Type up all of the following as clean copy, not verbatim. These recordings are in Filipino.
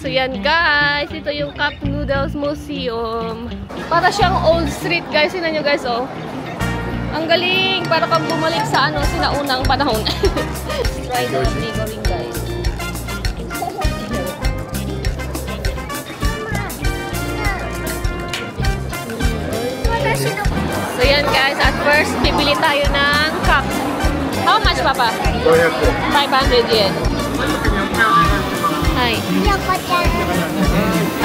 So yan guys, ito yung Cup Noodles Museum. Para siyang old street guys, yun nyo guys oh. Ang galing, para kang bumalik sa ano, sinaunang panahon. Try the figurine guys. So yan guys, at first bibili tayo ng cup. How much papa? 500 yen. Hi.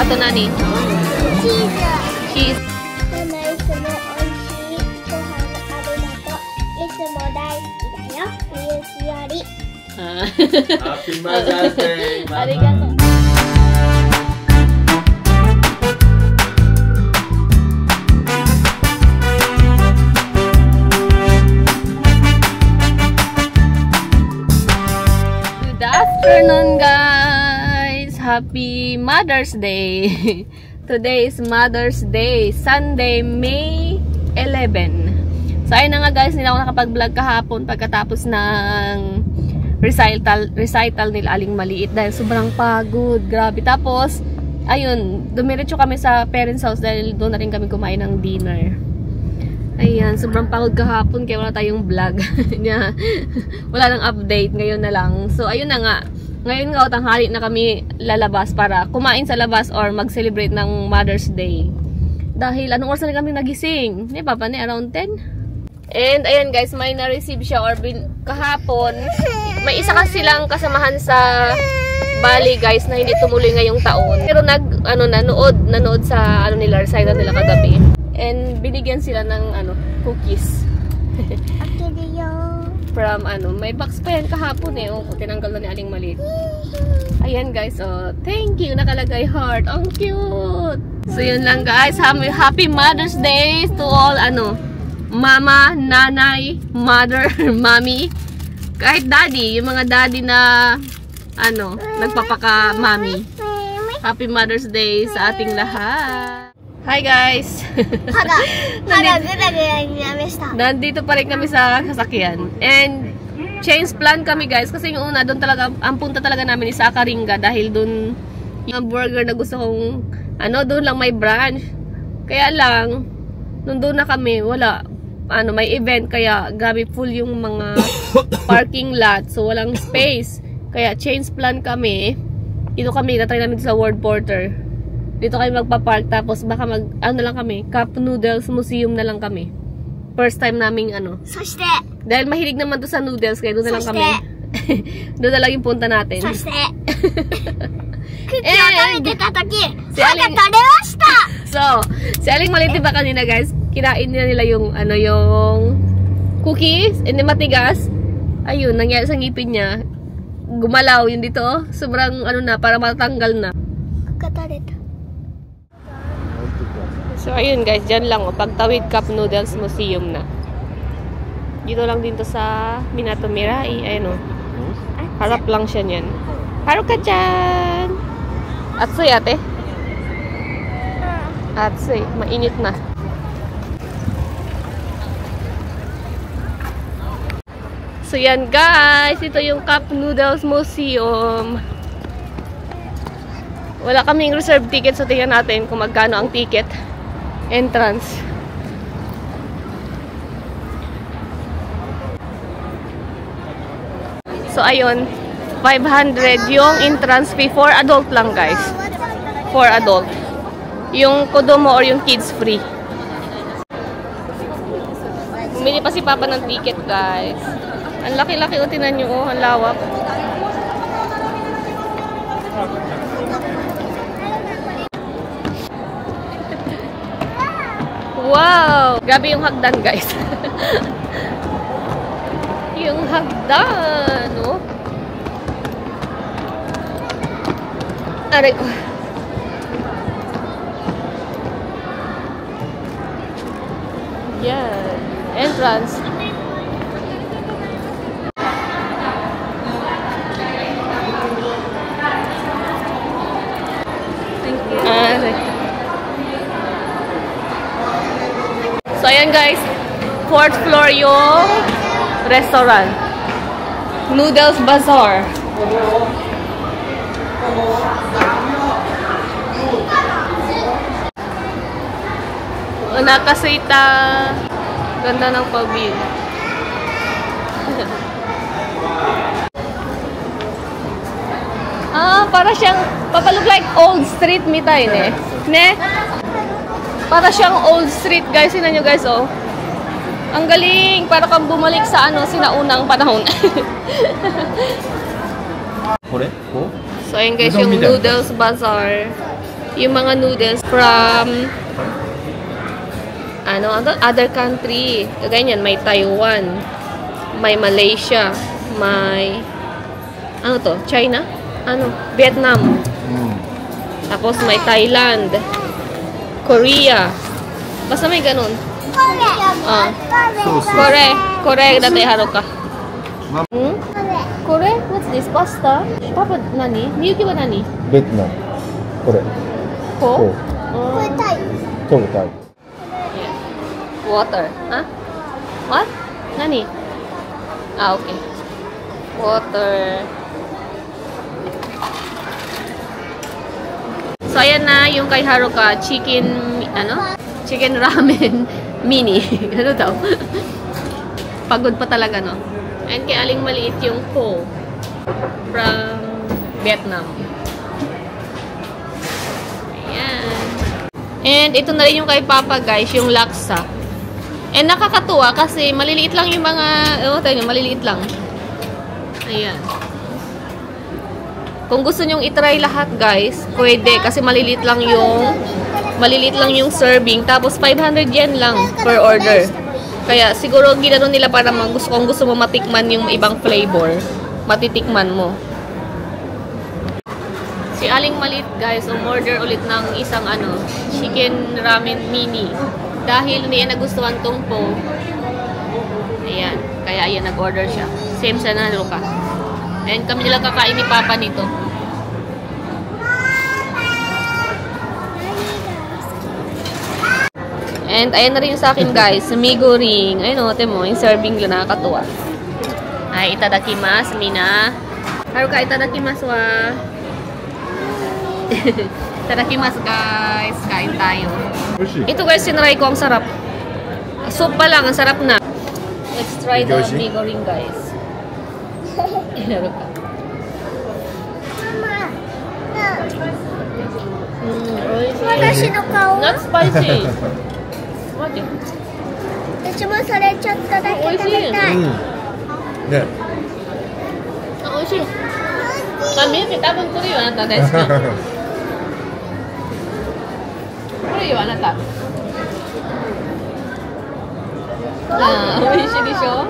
Ato nani? Cheese. Cheese. Happy Mother's Day. Arigato. Good afternoon guys. Happy Mother's Day. Today is Mother's Day, Sunday, May 11. So ayun na nga guys, hindi ako nakapag-vlog kahapon pagkatapos ng recital nila Aling Maliit dahil sobrang pagod. Grabe. Tapos, ayun, dumiretso kami sa parents' house dahil doon na rin kami kumain ng dinner. Ayan, sobrang pagod kahapon kaya wala tayong vlog. Wala nang update, ngayon na lang. So, ayun na nga. Ngayon nga, tanghali na kami lalabas para kumain sa labas or mag-celebrate ng Mother's Day. Dahil, anong oras na kami nagising? Ni Papa, ni around 10? And, ayan guys, may na-receive siya or kahapon. May isa kasi silang kasamahan sa Bali guys na hindi tumuloy ngayong taon. Pero nanood sa nila, recital nila kagabi. And binigyan sila ng cookies. From may box pa yan kahapon eh. Oh, tinanggal na ni Aling Maliit. Ayan guys, oh, thank you, nakalagay heart. Ang cute. So yun lang guys, happy Mother's Day to all mama, nanay, mother, mommy, kahit daddy, yung mga daddy na nagpapaka-mommy. Happy Mother's Day sa ating lahat. Hi guys. Nandito pa rin kami sa sasakyan. And change plan kami guys kasi yung una doon talaga ang punta talaga namin sa Karinga dahil doon yung burger na gusto kong doon lang may branch. Kaya lang nung doon na kami wala may event kaya grabe full yung mga parking lot so walang space kaya change plan kami dito kami natry namin sa World Porter dito kami magpa-park tapos baka lang kami Cup Noodles Museum na lang kami first time naming dahil mahilig naman to sa noodles kaya doon na lang kami doon na lang yung punta natin si Aling Maliit ba kanina guys kinain nila yung yung cookies and matigas. Ayun, nangyari sa ngipin niya. Gumalaw yun dito. Sobrang na para matanggal na. So ayun guys, diyan lang pagtawid Cup Noodles Museum na. Dito lang din to sa Minato Mirai. Ayun harap lang siya niyan. Haruka-chan. Atsuy ate. Atsuy, mainit na. So yan guys, ito yung Cup Noodles Museum. Wala kaming reserve ticket so tingnan natin kung magkano ang ticket. Entrance. So ayun, 500 yung entrance fee for adult lang guys. For adult. Yung Kodomo or yung kids free. Bumili pa si Papa ng ticket guys. Ang laki-laki o tinan nyo, ang lawak. Wow! Grabe yung hagdan guys. Yung hagdan, oh. Aray ko. Yan. Entrance. So, ayan guys. 4th floor yung restaurant. Noodles Bazaar. Nakasita. Ganda ng pavil. Para siyang, papalook like old street mitay ne. Ne? Para siyang old street, guys. Sinan nyo, guys, oh. Ang galing. Para kang bumalik sa, sinaunang panahon. So, ayun, guys, yung noodles bazaar. Yung mga noodles from, other country. Ganyan, may Taiwan. May Malaysia. May, China? Vietnam. Tapos may Thailand. Korea. Basta may ganun. Kore. Dati haro ka. Kore? What's this? Pasta? Papa, nani? Miyuki wa nani? Vietnam. Kore. Ko? Thai. Yeah. Water. Huh? What? Nani? Okay. Water. So, ayan na yung kay Haruka. Chicken ramen mini. Ano daw? Pagod pa talaga, no? And kay Aling maliit yung pho from Vietnam. Ayan. And ito na rin yung kay Papa, guys, yung laksa. And nakakatuwa kasi maliliit lang yung mga, maliliit lang. Ayan. Kung gusto nyong itry lahat, guys, pwede kasi maliliit lang yung serving, tapos 500 yen lang per order. Kaya siguro ginano nila para kung gusto mo matikman yung ibang flavor, matitikman mo. Si Aling Malit, guys, umorder ulit ng isang chicken ramen mini. Dahil hindi niya nagustuhan tong pho. Ayan, kaya ayan nag-order siya. Same sa Haruka. And kami nila kakain ni Papa nito. And ayan na rin yung sa akin, guys. Migo ring. Ayun o, mo, yung serving lang nakakatuwa. Ay, itadakimasu, Mina. Haruka, itadakimasu wa. Itadakimasu, guys. Kain tayo. Ito, guys, sinry ko. Ang sarap. Soup pa lang. Ang sarap na. Let's try the migo ring, guys. Haruka. Not spicy. What? 私もそれちょっとだけ食べたい。ね。美味しい。Mimi, taposこれよ、あなた大好き。これよ、あなた。美味しいでしょ。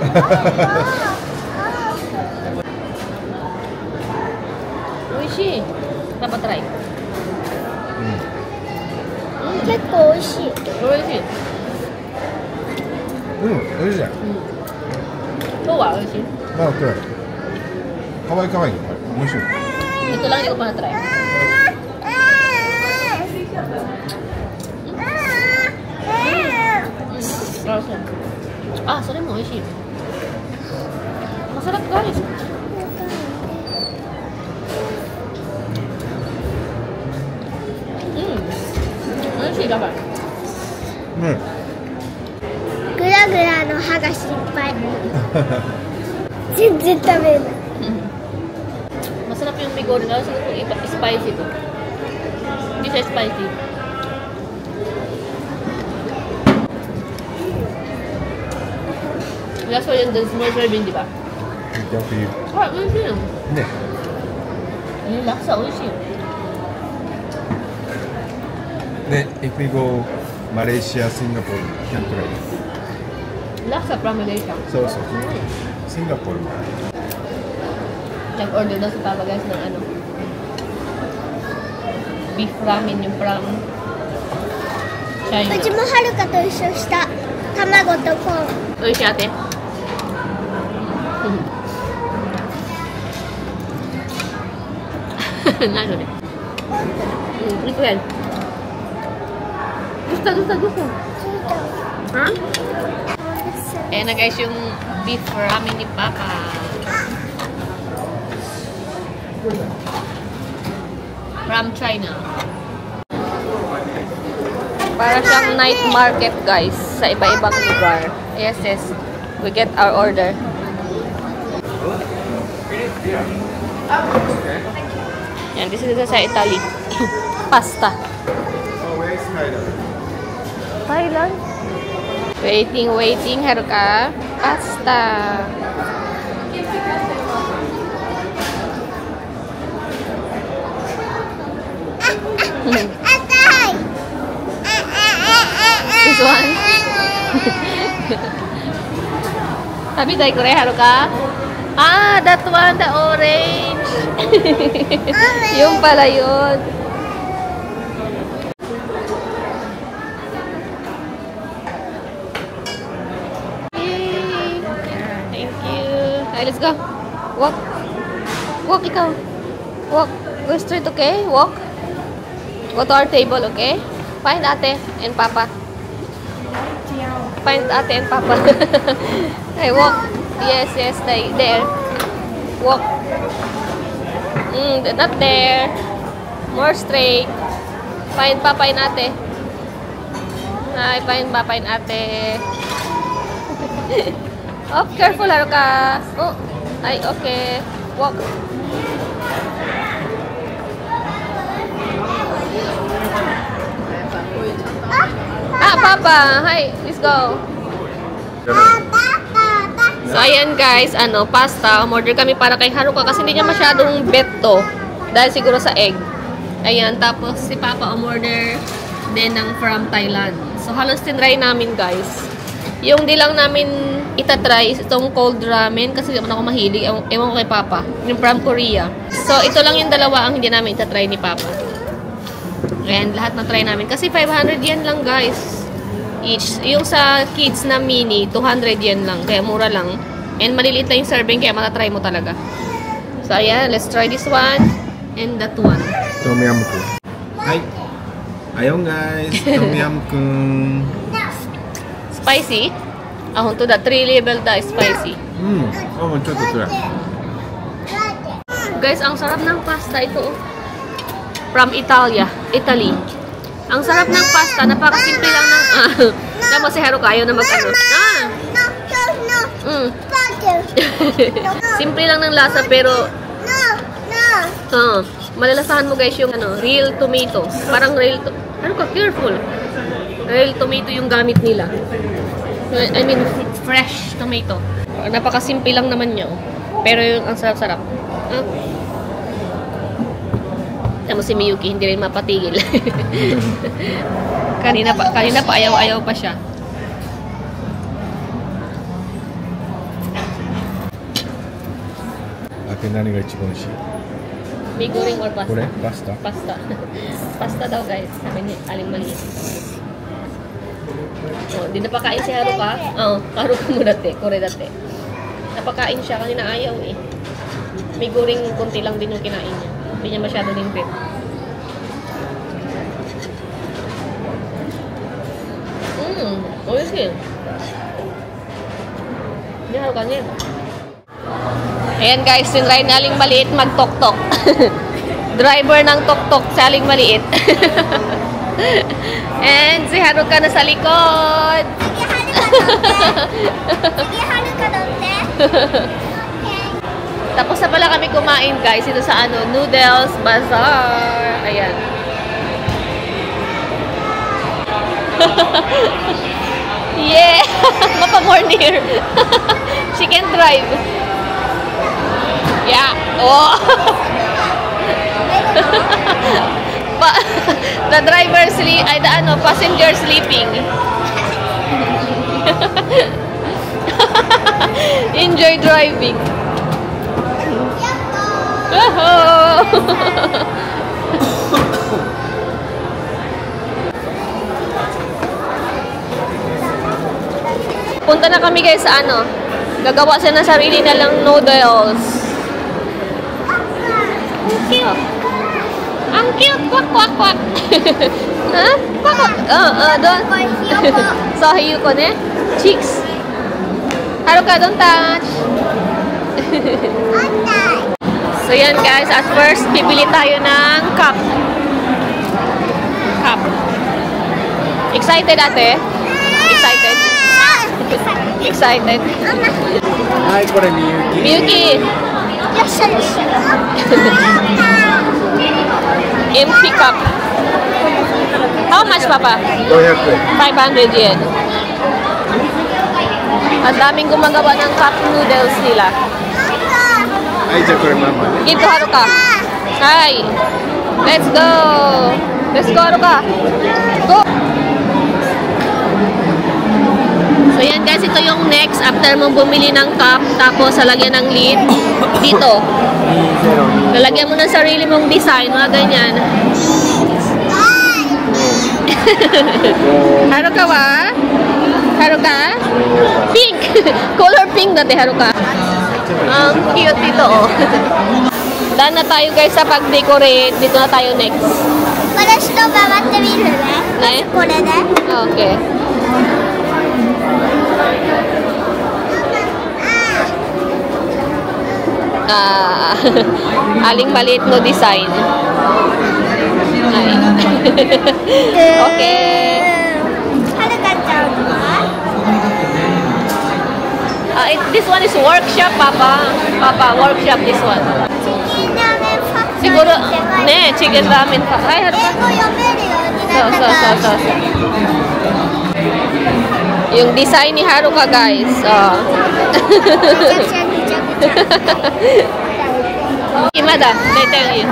美味しい。パパトライ。結構美味しい。美味しい。美味しい。今日は美味しい。かわいいかわいい。美味しい。Ito lang hindi ko pa na-try. Ah, sorry mo, oishi. Masarap, guys. Oishi, dapat. グラグラの歯が心配。全然食べない。Masarap yung migori na. Siguro spicy to. Hindi siya spicy. Last one yung small serving, di ba? Ah, oishi yun. Ne. Yung laksa, oishi yun. If we go Malaysia, Singapore, can try. Laksa from Malaysia. So. Singapore. Nag-order daw si Papa, guys, ng beef ramen yung from China. うちもはるかと一緒した卵とコーン。おいしいate. Nano rin. Ito yan. Gusto. Ha? Ayan na, guys, yung beef ramen ni Papa. From China. Para siyang night market, guys, sa iba-ibang lugar. Yes, yes. We get our order. Yan, this is sa Italy. Pasta. Where is Thailand? Thailand? Waiting, waiting, Haruka. Pasta. This one? Sabi tayo ko rin, Haruka? Ah, that one, the orange. Yung pala yun. Yay! Thank you. Okay, let's go. Walk. Walk, ikaw. Walk. Go straight, okay? Walk. Go to our table, okay? Find ate and papa. Find ate and papa. Hey, walk. Yes, yes, there. Walk. Not there. More straight. Find papa and ate. Hi, find papa and ate. Oh, careful, Haruka. Oh, ay, okay. Walk. Ah, papa. Hi, let's go. So, ayan guys, pasta. Umorder kami para kay Haruka kasi hindi niya masyadong bet to. Dahil siguro sa egg. Ayan, tapos si Papa umorder din ng from Thailand. So, halos tinry namin guys. Yung di lang namin itatry itong cold ramen kasi hindi ako mahilig. Ewan ko kay Papa. Yung from Korea. So, ito lang yung dalawa ang hindi namin itatry ni Papa. Ayan, lahat na try namin. Kasi 500 yen lang guys. Each. Yung sa kids na mini, 200 yen lang. Kaya mura lang. And maliliit lang yung serving, kaya matatry mo talaga. So, ayan. Let's try this one. And that one. Tom Yum Kun. Hi. Ayon guys. Tom Yum Kun. Spicy? Ah, honto da. 3 level da spicy. Oh, chotto try. Guys, ang sarap ng pasta ito. From Italy. Ang sarap ng pasta. Napakasimple lang ng... Tama si Haruka, ayaw na mag-ano. Simple lang ng lasa, pero... malalasahan mo guys yung real tomato. Parang real... Haruka, careful. Real tomato yung gamit nila. I mean, fresh tomato. Napakasimple lang naman niya. Pero yung ang sarap-sarap. Tama si Miyuki, hindi rin mapatigil. kanina pa ayaw-ayaw pa siya. Ate, nani ga ichiban oishii? Miguring or pasta? Kore? Pasta? Pasta. Pasta daw guys. Sabi ni Aling Maliit. Oh, di napakain si Haruka. Haruka mo dati. Kore dati. Napakain siya. Kanina ayaw eh. Miguring kunti lang din yung kinain niya. Hindi niya masyado limpit. Oishi. Hindi Haruka niya. Ayan guys, tinry na Aling Maliit mag-tok-tok. Driver ng tok-tok sa Aling Maliit. And si Haruka na sa likod. Sige, Haruka dote. Tapos na pala kami kumain guys. Ito sa Noodles Bazaar. Ayan. Yeah! Mapa-more near. She can drive. Yeah. Oh. The driver sleep, passenger sleeping. Enjoy driving. Punta na kami guys sa gagawa siya ng sarili na lang noodles. Ang cute. Ang cute. Kwak, kwak, kwak. Ha? Kwak, kwak. Doon. So, Hiyuko ne? Cheeks. Haruka, don't touch. So, yan guys. At first, bibili tayo ng cup. Cup. Excited, ate? Excited? Excited? はい、これみゆき。みゆき。よっしゃよっしゃ。 Empty cup. How much, Papa? 500円。 500 yen. Ang daming gumagawa ng cup noodles nila. はい、じゃあこれママね。 Give to Haruka. Hi. Let's go. Let's go, Haruka. Go. So yan guys, ito yung next after mong bumili ng cup tapos lalagyan ng lid dito. Lalagyan mo ng sarili mong design, mga ganyan. Haruka wa? Haruka? Pink! Color pink dati, Haruka. Ang cute dito, oh. Daan na tayo guys sa pag-decorate. Dito na tayo next. 私と回ってみるね。ね。これね。 Okay. Aling maliit no design. Ay. Okay. はるかちゃんは？ This one is workshop, Papa. Papa, workshop this one. チキンラーメンファクトリー Siguro, って書いて ne, chicken ramen pa. Ay, 英語読めるように so, なった so, か so, ら。 so, so. Yung design ni Haruka, guys. Oh. めちゃくちゃぐちゃぐちゃ。 Madam, they tell you.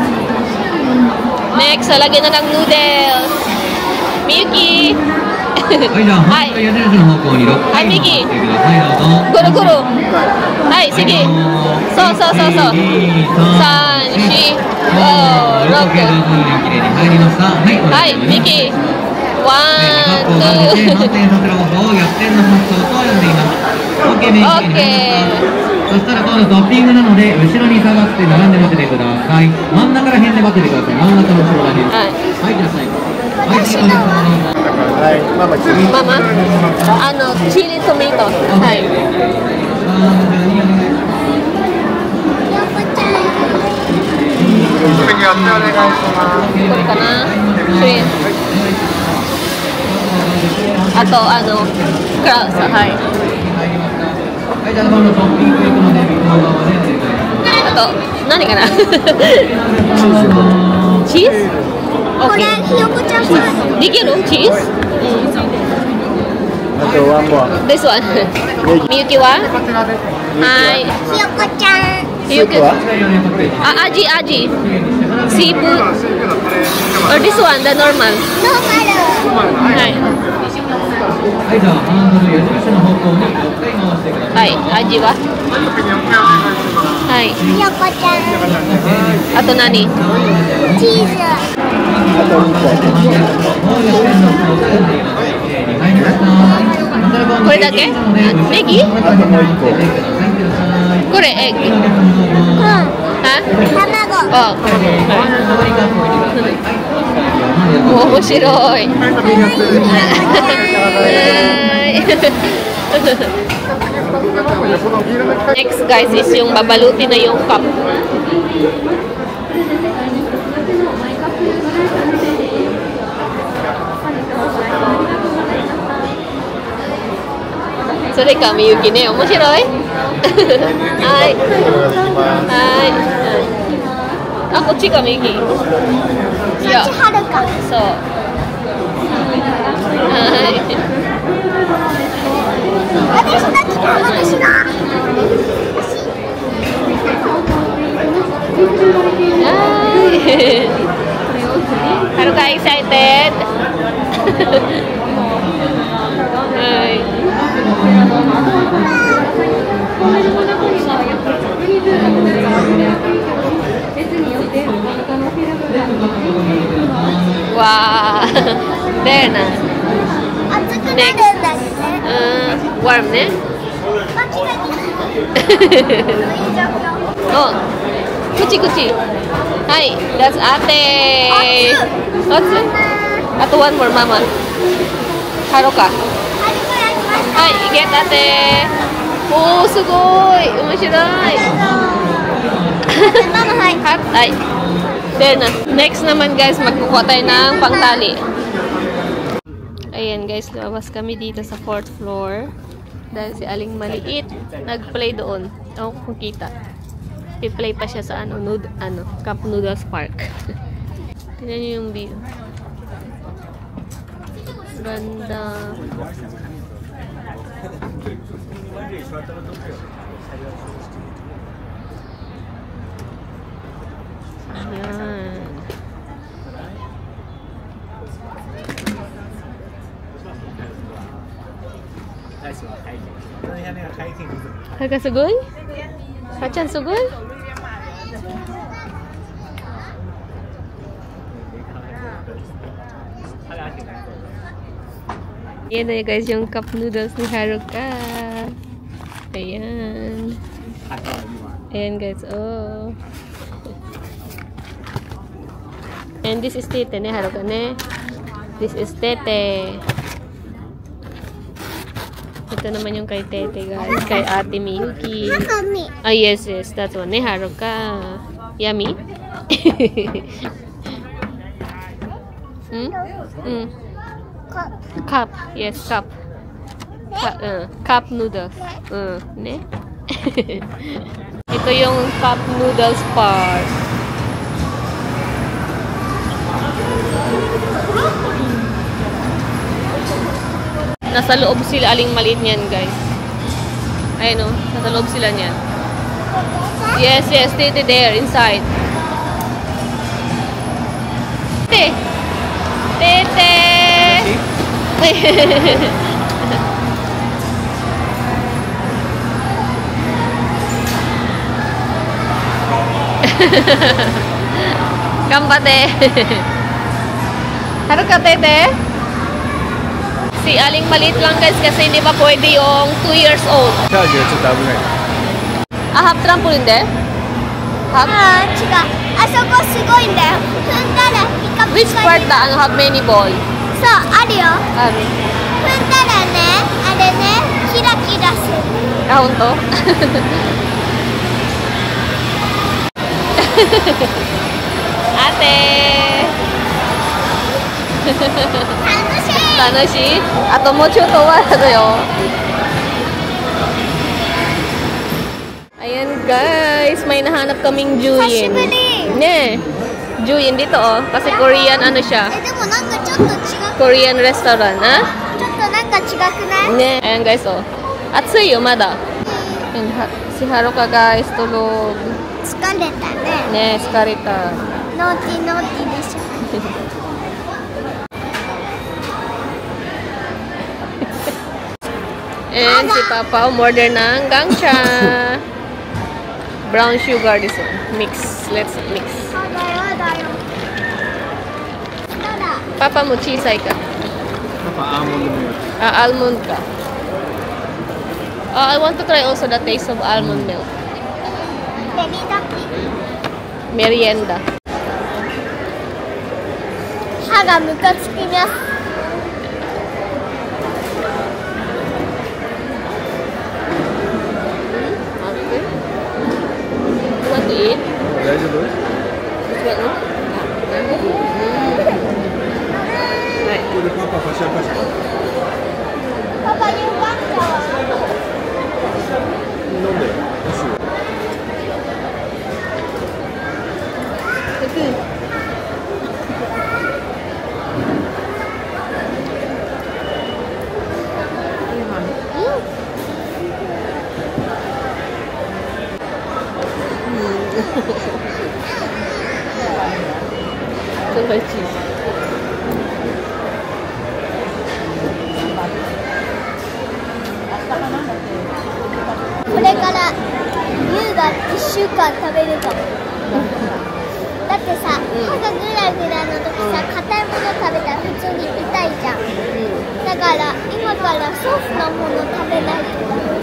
Next, lalagyan na ng noodles. Miyuki. はい、じゃあ、反対矢印の方向に6回回ってください、どうぞ。ぐるぐる。はい、sige. そうそうそうそう。3、4、5、6。綺麗に入りました。はい、はい、ミキ。カップを投げて、満点させる方法を逆転の発想と呼んでいます。OK、メインに入りました。そしたら今度トッピングなので、後ろに下がって並んで待っててください。真ん中ら辺で待っててください。真ん中の後ろら辺。はい、じゃあ最後。はい、次のです。はい、ママ次。ママチリトマト。はい。これかな。あとクラウス、はい。はい、じゃあ今度トッピング行くので、向こう側でお願いします。あと何かな。チーズ？これひよこちゃんサード。できる？チーズ？あとワンモア。This one. みゆきは？はい。ひよこちゃん。みゆきは？あ、味。シープ。Or this one, the normal. ノーマル。はい。はい、じゃあハンドル矢印の方向に6回回してください。はい、味は？はい。ひよこちゃん。あと何？チーズ。これだけ？ネギ？あともう一個。これエッグ。卵。あ、面白い。Next guys is yung babalutin na yung cup. So, ka, Miyuki ne. 面白い？はい。あ、こっちか、Miyuki。いや、そっちはるか。そう。はい。私が来た、私が。はい。はるか excited? はい。わー、thereな。熱くなるんだね。warm ね。お、口。はい、that's あてー。あと one more ママ。はろか。はい、ゲットあてー。おー、すごい。面白い。はい。There na. Next naman guys, magkukuha tayo ng pangtali. Ayan guys, lumabas kami dito sa 4th floor. Dahil si Aling Maliit, nag-play doon. Ewan ko kung kita. I-play pa siya sa Cup Noodles Park. Tingnan niyo yung view. Ganda. Ayan. Haga sugoy? Hachan sugoy? Yan na guys yung cup noodles ni Haruka. Ayan. Ayan guys, oh. And this is Tete ne, Haruka ne. This is Tete. Ito naman yung kay Tete guys, kay Ate Miyuki. Ah yes, that's one ne, Haruka. Yummy? Cup. Yes, cup. Cup noodles. Ne? Ito yung cup noodles part. Nasa loob sila, Aling Maliit niyan, guys. Ayun o, nasa loob sila niyan. Yes, stay there, inside. Tete! Tete! Gambate! Haruka, Tete? Si Aling Maliit lang guys kasi hindi pa pwede yung 2 years old. Charger,ちょっと危ない。Half trampoline de? Half? 違う。あそこすごいんだよ。踏んだらピカピカに。 Which part da? Have many ball? そう、あるよ。ある。踏んだらね、あれね、キラキラする。Ah, honto? Ate! 楽しい？あともうちょっと終わるよ。Ayan guys, may nahanap kaming Juyin. Ne, Juyin dito oh, kasi Korean ano siya. でもなんかちょっと違う。 Korean restaurant, ha? ちょっとなんか違くない？ Ne, ayan guys oh. Atsui yo, mada. Ayan, si Haruka guys, tulog. 疲れたね。 Ne, skarita. ノーティーノーティーでしょ。 And si Papa umorder ng gangcha. Brown sugar this one. Mix. Let's mix. あだよだよ。ただ。 Papa mo chisay ka. Papa, almond milk. Ah, almond ka. I want to try also the taste of almond milk. ベリーダッキ。 Merienda. 歯がムカつきます。 大丈夫？ これパパパシャパシャ。パパよかったわ。飲んでよ。おいしいよ。これから優が1週間食べるかも。だってさ、歯がグラグラの時さ、硬いもの食べたら普通に痛いじゃん。だから今からソフトなもの食べないとダメ。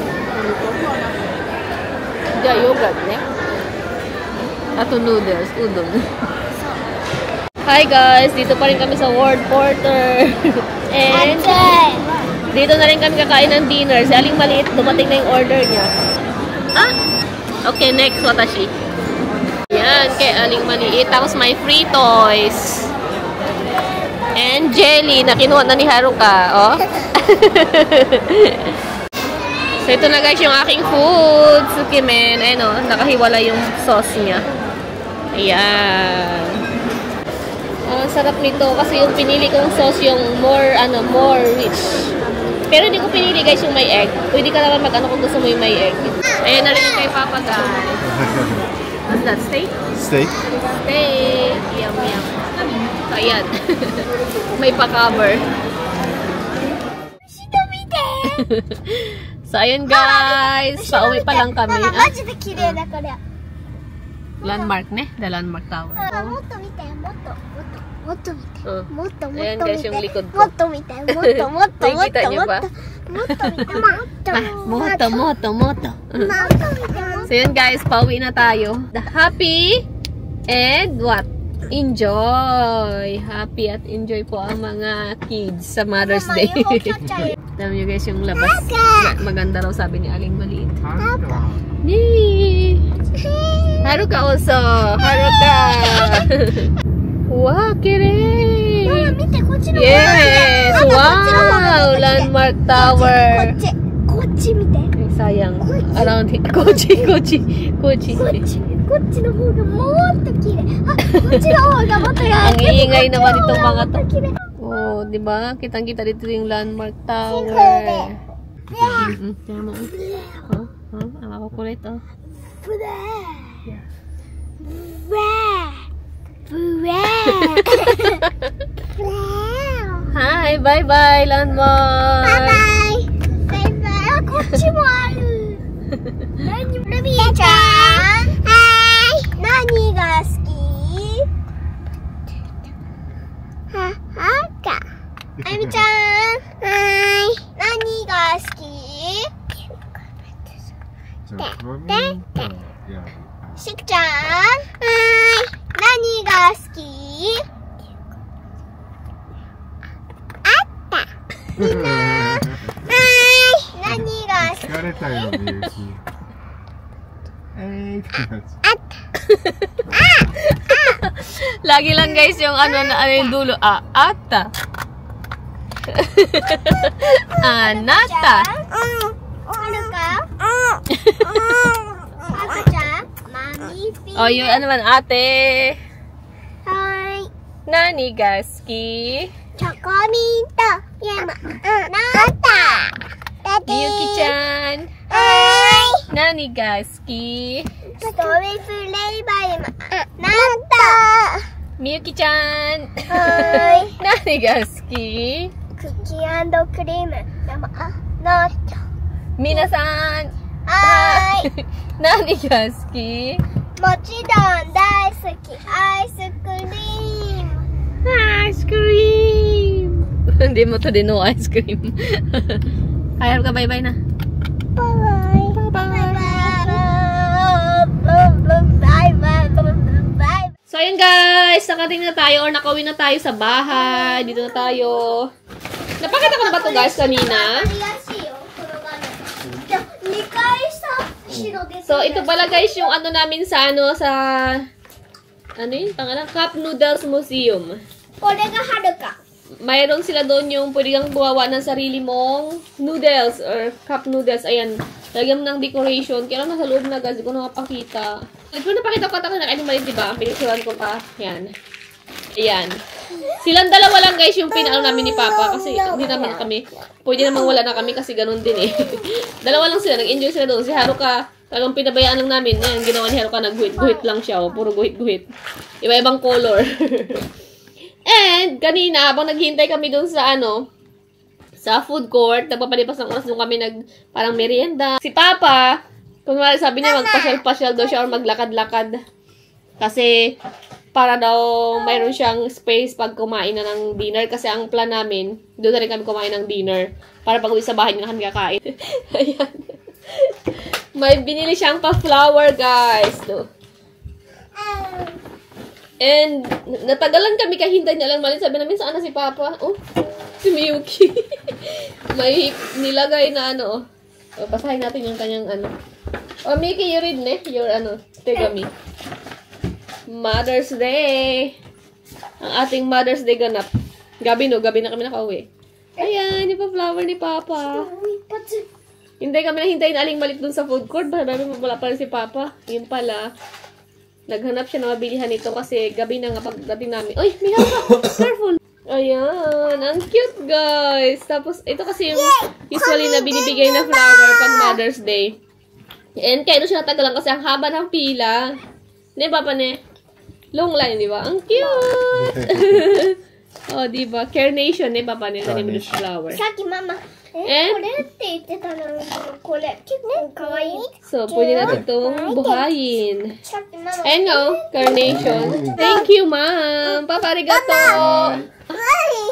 Diya yogurt ne? Ato noodles, udon. Hi guys, dito pa rin kami sa World Porter. And dito na rin kami kakain ng dinner. Si Aling Maliit, dumating na yung order niya. Ah? Okay, next, watashi. Yan, kay Aling Maliit. Tapos may free toys. And jelly na kinuha na ni Haruka. Oh. So, ito na guys yung aking food. Tsukimen. Ayun o, nakahiwala yung sauce niya. Ayan. Ang sarap nito kasi yung pinili kong sauce yung more rich. Pero hindi ko pinili guys yung may egg. Pwede ka naman mag-ano kung gusto mo yung may egg. Ayan na rin kay Papa guys. What's that? Steak? Steak? Steak. Yum, yum. So, ayan. May pa-cover. So, ayun guys. Pauwi pa lang kami. Landmark ne? The Landmark Tower. Ayan guys yung likod ko. Nakikita niyo ba? Moto. So, yun guys. Pauwi na tayo. The happy and what? Enjoy! Happy at enjoy po ang mga kids sa Mother's Day. Alam nyo guys yung labas. Maganda raw sabi ni Aling Maliit. Yay! Haruka also! Haruka! Wow, kidding! Yes! Wow! Landmark Tower! Sayang. Around here. Kochi. こっちの方がもっと綺麗。あ、こっちの方がもっと綺麗。Ang iingay naman itong mga to. Oh, di ba? Kitang-kita dito yung Landmark Tower. Tama. Ang makukulit, oh. Hi, bye-bye, Landmark. Bye-bye. Bye-bye. あ、こっちもある。ルビーちゃん。何が好き？赤。あゆみちゃん。はい。何が好き？しくちゃん。はい。何が好き？あった。みんな。はい。何が好き？疲れたよ、みゆき。Lagi lang guys yung ano yung dulo. Ata. Anata. Oh, yung ano man ate. Hi. Nani ga suki? Chocolate. Nata. Miyuki-chan. Hi. Nani ga suki? Strawberry flavor. Nata. Miyuki-chan. Hi. Nani ga suki? Cookie and cream. Nata. Minasan. Hi. Nani ga suki? Mochiron daisuki. Ice cream. Ice cream. Hindi mo to din no ice cream. Kaya ka bye-bye na. Bye-bye. Bye-bye. So, ayun guys. Nakating na tayo or nakawin na tayo sa bahay. Dito na tayo. Napakita ko na ba ito guys kanina? So, ito pala guys yung ano namin sa ano yun? Pangalan? Cup Noodles Museum. Mayroon sila doon yung pwede kang buwawa ng sarili mong noodles or cup noodles. Ayan. Lagyan mo ng decoration. Kaya lang nasa loob na guys. Hindi ko nakapakita. Hindi ko napakita ko na kayo maliit, diba? Ang pinisuran ko pa. Ayan. Ayan. Silang dalawa lang guys yung pinalo namin ni Papa. Kasi hindi naman kami. Pwede naman wala na kami kasi ganun din eh. Dalawa lang sila. Nag-enjoy sila doon. Si Haruka, talagang pinabayaan lang namin. Ayan, ginawa ni Haruka. Nag-guhit-guhit lang siya. Oh. Puro guhit-guhit. Iba-ibang color. And, kanina, habang naghihintay kami dun sa sa food court, nagpapalipas ng oras nung kami parang merienda. Si Papa, kunwari sabi niya magpasyal-pasyal daw siya or maglakad-lakad. Kasi, para daw mayroon siyang space pag kumain na ng dinner. Kasi ang plan namin, doon na rin kami kumain ng dinner. Para pag uwi sa bahay na kami kakain. Ayan. May binili siyang pa-flower, guys. No? And, natagalan kami kahintay niya lang malin. Sabi namin, saan na si Papa? Oh, si Miyuki. May nilagay na oh. Oh, basahin natin yung kanyang Oh, Miyuki, you read your tegami. Mother's Day. Ang ating Mother's Day ganap. Gabi no, gabi na kami nakauwi. Ayan, yung pa-flower ni Papa. Hindi kami nahintayin aling malik dun sa food court. Baka namin wala pa rin si Papa. Yun pala. Naghanap siya ng mabilihan nito kasi gabi na nga pagdating namin. Uy, may haka! Careful! Ayan, ang cute guys. Tapos, ito kasi yung usually na binibigay na flower pag Mother's Day. And kaya siya natagalan kasi ang haba ng pila. Di ba, Pane? Long line, di ba? Ang cute! Oh, di ba? Carnation, di ba, Pane? Carnation flower. さっきママ、これって言ってたのに、これ、結構かわいい。 So, pwede natin itong buhayin. さっきママ、 Ayan nga, oh, carnation. Thank you, ma'am. Papa, arigato.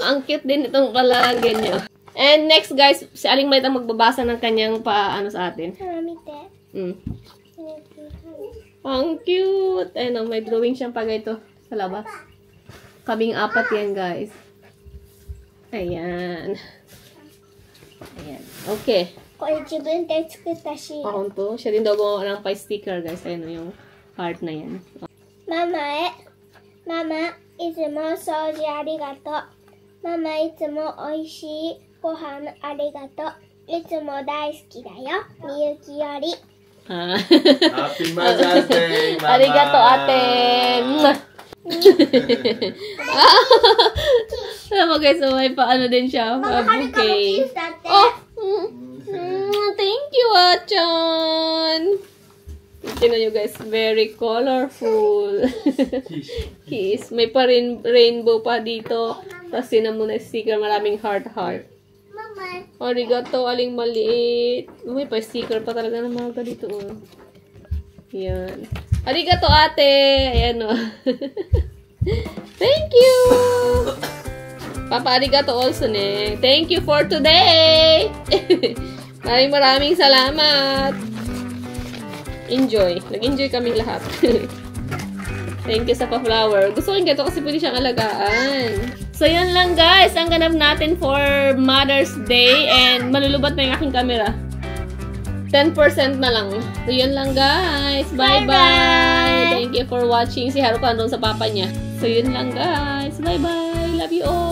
Ang cute din itong palagyan niyo. And next, guys, si Aling Mait ang magbabasa ng kanyang paano sa atin. ママ見て。 Ang cute. Ayun, oh, may drawing siyang pagay ito sa labas. Kaming apat yan, guys. Ayan. Ayan. Okay. これ自分で作ったし。 Akong to. Siya din daw gumawa ng pie sticker, guys. Ayun, yung heart na yan. ママへ。ママ、いつも掃除ありがとう。ママ、いつもおいしいご飯ありがとう。いつも大好きだよ。みゆきより。 Ah. Happy Mother's Day, Mama! Arigato, ate! Alam mo guys, so may paano din siya. Bouquet. Oh! Thank you, Achan! Tingnan nyo guys, very colorful. Kiss. May pa rin rainbow pa dito. Tapos cinnamon sticker, maraming heart. Arigato, Aling maliit. May pa sticker pa talaga ng mga dito. Oh. Yan. Arigato, ate! Ayan o. Thank you! Papa, arigato also ne. Thank you for today! Maraming salamat! Enjoy. Nag-enjoy kami lahat. Thank you sa pa-flower. Gusto ko yung gato kasi pwede siyang alagaan. So, yan lang guys. Ang ganap natin for Mother's Day. And malulubat na yung aking camera. 10% na lang. So, yun lang guys. Bye-bye! Thank you for watching. Si Haruka doon sa papa niya. So, yun lang guys. Bye-bye! Love you all!